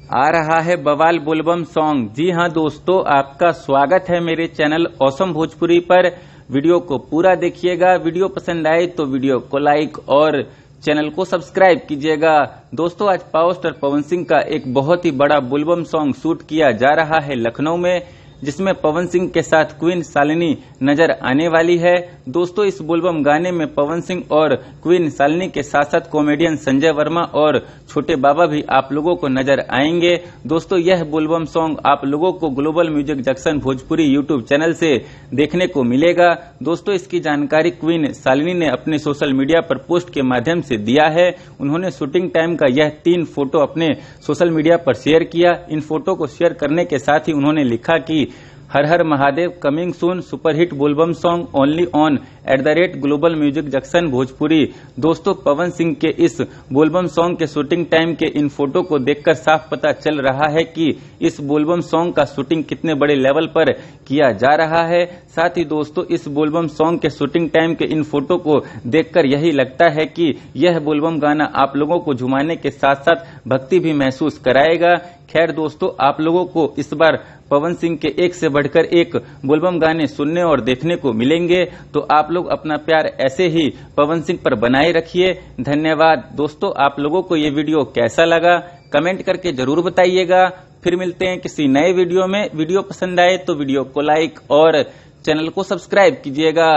आ रहा है बवाल बोलबम सॉन्ग। जी हां दोस्तों, आपका स्वागत है मेरे चैनल ऑसम भोजपुरी पर। वीडियो को पूरा देखिएगा। वीडियो पसंद आए तो वीडियो को लाइक और चैनल को सब्सक्राइब कीजिएगा। दोस्तों, आज पावर स्टार पवन सिंह का एक बहुत ही बड़ा बोलबम सॉन्ग शूट किया जा रहा है लखनऊ में, जिसमें पवन सिंह के साथ क्वीन शालिनी नजर आने वाली है। दोस्तों, इस बोलबम गाने में पवन सिंह और क्वीन शालिनी के साथ साथ कॉमेडियन संजय वर्मा और छोटे बाबा भी आप लोगों को नजर आएंगे। दोस्तों, यह बोलबम सॉन्ग आप लोगों को global music junction Bhojpuri YouTube channel से देखने को मिलेगा। दोस्तों, इसकी जानकारी क्वीन शालिनी ने अपने सोशल मीडिया पर पोस्ट के माध्यम से दिया है। उन्होंने शूटिंग टाइम का यह 3 फोटो अपने सोशल मीडिया पर शेयर किया। इन फोटो को शेयर करने के साथ ही उन्होंने लिखा कि हर हर महादेव, कमिंग सून, सुपरहिट बोलबम song only on @global music junction Bhojpuri. दोस्तों, पवन सिंह के इस बोलबम सॉन्ग के शूटिंग टाइम के इन फोटो को देखकर साफ पता चल रहा है कि इस बोलबम सॉन्ग का शूटिंग कितने बड़े लेवल पर किया जा रहा है। साथ ही दोस्तों, इस बोलबम सॉन्ग के शूटिंग टाइम के इन फोटो को देखकर यही लगता है कि यह बोलबम गाना आप लोगों को झुमाने के साथ साथ भक्ति भी महसूस कराएगा। खैर दोस्तों, आप लोगों को इस बार पवन सिंह के एक से बढ़कर एक बोलबम गाने सुनने और देखने को मिलेंगे, तो आप लोग अपना प्यार ऐसे ही पवन सिंह पर बनाए रखिए। धन्यवाद। दोस्तों, आप लोगों को ये वीडियो कैसा लगा कमेंट करके जरूर बताइएगा। फिर मिलते हैं किसी नए वीडियो में। वीडियो पसंद आए तो वीडियो को लाइक और चैनल को सब्सक्राइब कीजिएगा।